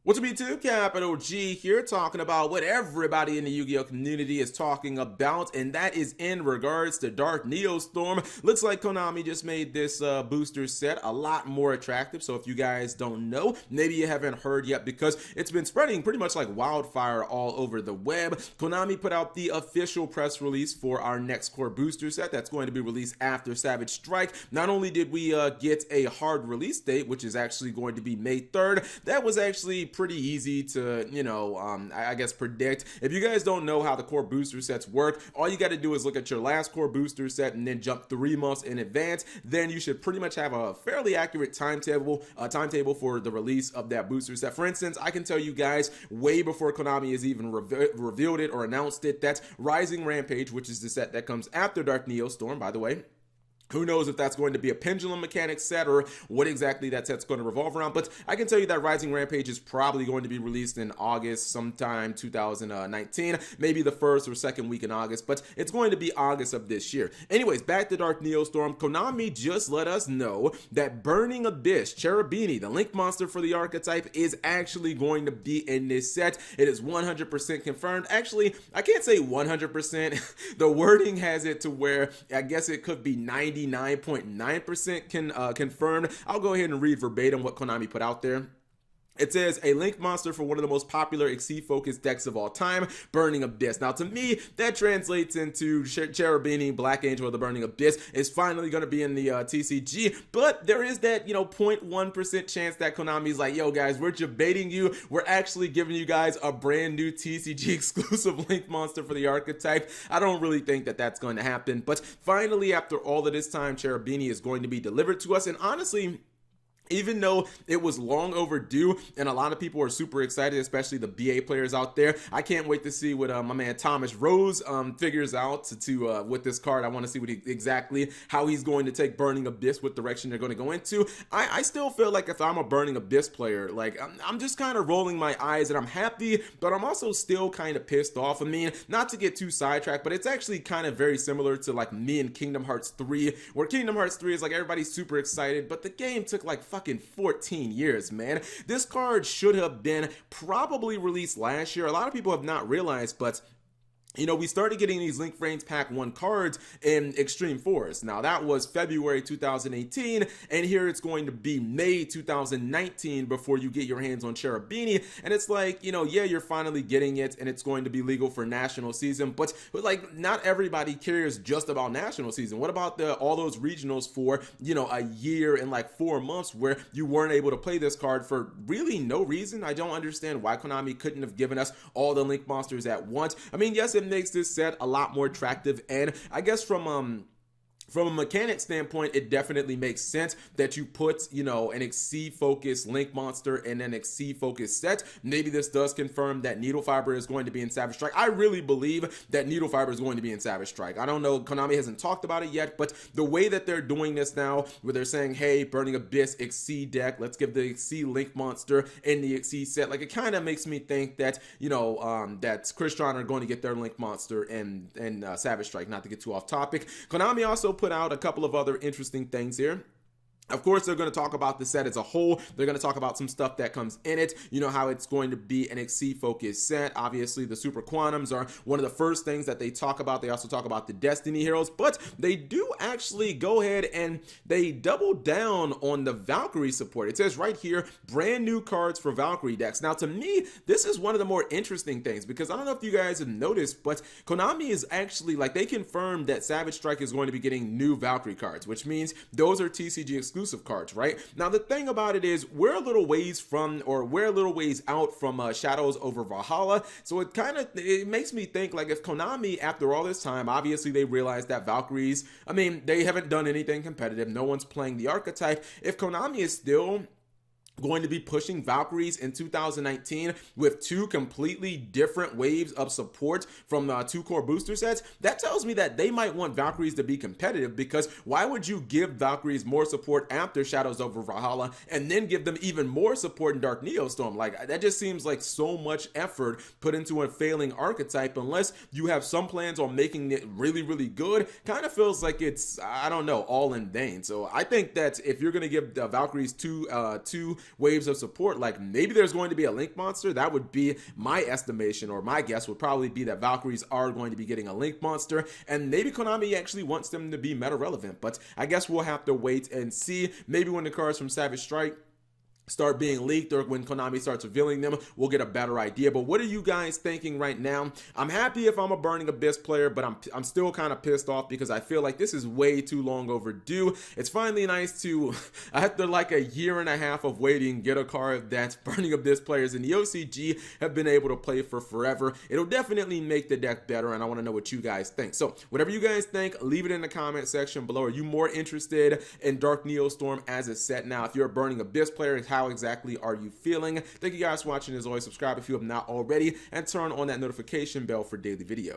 What's up YouTube, Capital G here, talking about what everybody in the Yu-Gi-Oh community is talking about, and that is in regards to Dark Neostorm. Looks like Konami just made this booster set a lot more attractive, so if you guys don't know, maybe you haven't heard yet because it's been spreading pretty much like wildfire all over the web. Konami put out the official press release for our next core booster set that's going to be released after Savage Strike. Not only did we get a hard release date, which is actually going to be May 3rd, that was actually pretty easy to, I guess predict. If you guys don't know how the core booster sets work, all you got to do is look at your last core booster set and then jump 3 months in advance. Then you should pretty much have a fairly accurate timetable for the release of that booster set. For instance, I can tell you guys way before Konami has even revealed it or announced it, that Rising Rampage, which is the set that comes after Dark Neostorm, by the way. Who knows if that's going to be a pendulum mechanic set or what exactly that set's going to revolve around, but I can tell you that Rising Rampage is probably going to be released in August, sometime 2019, maybe the first or second week in August, but it's going to be August of this year. Anyways, back to Dark Neostorm. Konami just let us know that Burning Abyss, Cherubini, the Link monster for the archetype, is actually going to be in this set. It is 100% confirmed. Actually, I can't say 100%. The wording has it to where I guess it could be 99.9% confirmed. I'll go ahead and read verbatim what Konami put out there. It says, a Link monster for one of the most popular Exceed-focused decks of all time, Burning Abyss. Now, to me, that translates into Cherubini, Black Angel of the Burning Abyss, is finally going to be in the TCG, but there is that, 0.1% chance that Konami's like, yo, guys, we're debating you. We're actually giving you guys a brand new TCG exclusive Link monster for the archetype. I don't really think that that's going to happen, but finally, after all of this time, Cherubini is going to be delivered to us, and honestly, even though it was long overdue and a lot of people are super excited, especially the BA players out there, I can't wait to see what my man Thomas Rose figures out with this card. I want to see what exactly how he's going to take Burning Abyss, what direction they're going to go into. I still feel like if I'm a Burning Abyss player, like I'm just kind of rolling my eyes and I'm happy, but I'm also still kind of pissed off. I mean, not to get too sidetracked, but it's actually kind of very similar to like me and Kingdom Hearts 3, where Kingdom Hearts 3 is like everybody's super excited, but the game took like fucking 14 years, man. This card should have been probably released last year. A lot of people have not realized, but we started getting these Link Frames Pack 1 cards in Extreme Force. Now, that was February 2018, and here it's going to be May 2019 before you get your hands on Cherubini. And it's like, yeah, you're finally getting it, and it's going to be legal for National Season, but like, not everybody cares just about National Season. What about all those regionals for, a year and like 4 months where you weren't able to play this card for really no reason? I don't understand why Konami couldn't have given us all the Link monsters at once. I mean, yes, it makes this set a lot more attractive, and I guess from a mechanic standpoint, it definitely makes sense that you put, an Exceed-focused Link monster in an Exceed-focused set. Maybe this does confirm that Needle Fiber is going to be in Savage Strike. I really believe that Needle Fiber is going to be in Savage Strike. I don't know, Konami hasn't talked about it yet, but the way that they're doing this now, where they're saying, hey, Burning Abyss, Exceed deck, let's give the Exceed Link monster in the Exceed set, like, it kind of makes me think that, that Crystron are going to get their Link monster in Savage Strike, not to get too off topic. Konami also put out a couple of other interesting things here. Of course, they're going to talk about the set as a whole. They're going to talk about some stuff that comes in it. How it's going to be an Exceed-focused set. Obviously, the Super Quantums are one of the first things that they talk about. They also talk about the Destiny Heroes, but they do actually go ahead and they double down on the Valkyrie support. It says right here, brand new cards for Valkyrie decks. Now, to me, this is one of the more interesting things because I don't know if you guys have noticed, but Konami is actually, like, they confirmed that Savage Strike is going to be getting new Valkyrie cards, which means those are TCG exclusive cards, right? Now, the thing about it is we're a little ways out from Shadows over Valhalla, so it makes me think, like, if Konami, after all this time, obviously they realized that Valkyries, I mean, they haven't done anything competitive, no one's playing the archetype. If Konami is still going to be pushing Valkyries in 2019 with 2 completely different waves of support from 2 core booster sets, that tells me that they might want Valkyries to be competitive, because why would you give Valkyries more support after Shadows over Valhalla and then give them even more support in Dark Neostorm? Like, that just seems like so much effort put into a failing archetype unless you have some plans on making it really, really good. Kind of feels like it's, I don't know, all in vain. So I think that if you're going to give the Valkyries two waves of support. Like maybe there's going to be a Link monster. That would be my estimation, or my guess would probably be that Valkyries are going to be getting a Link monster, and maybe Konami actually wants them to be meta relevant. But I guess we'll have to wait and see. Maybe when the cards from Savage Strike start being leaked, or when Konami starts revealing them, we'll get a better idea. But what are you guys thinking right now? I'm happy if I'm a Burning Abyss player, but I'm still kind of pissed off because I feel like this is way too long overdue. It's finally nice to, after like a year and a half of waiting, get a card that Burning Abyss players in the OCG have been able to play for forever. It'll definitely make the deck better, and I want to know what you guys think. So whatever you guys think, leave it in the comment section below. Are you more interested in Dark Neostorm as a set now? If you're a Burning Abyss player, how exactly are you feeling? Thank you guys for watching. As always, subscribe if you have not already, and turn on that notification bell for daily videos.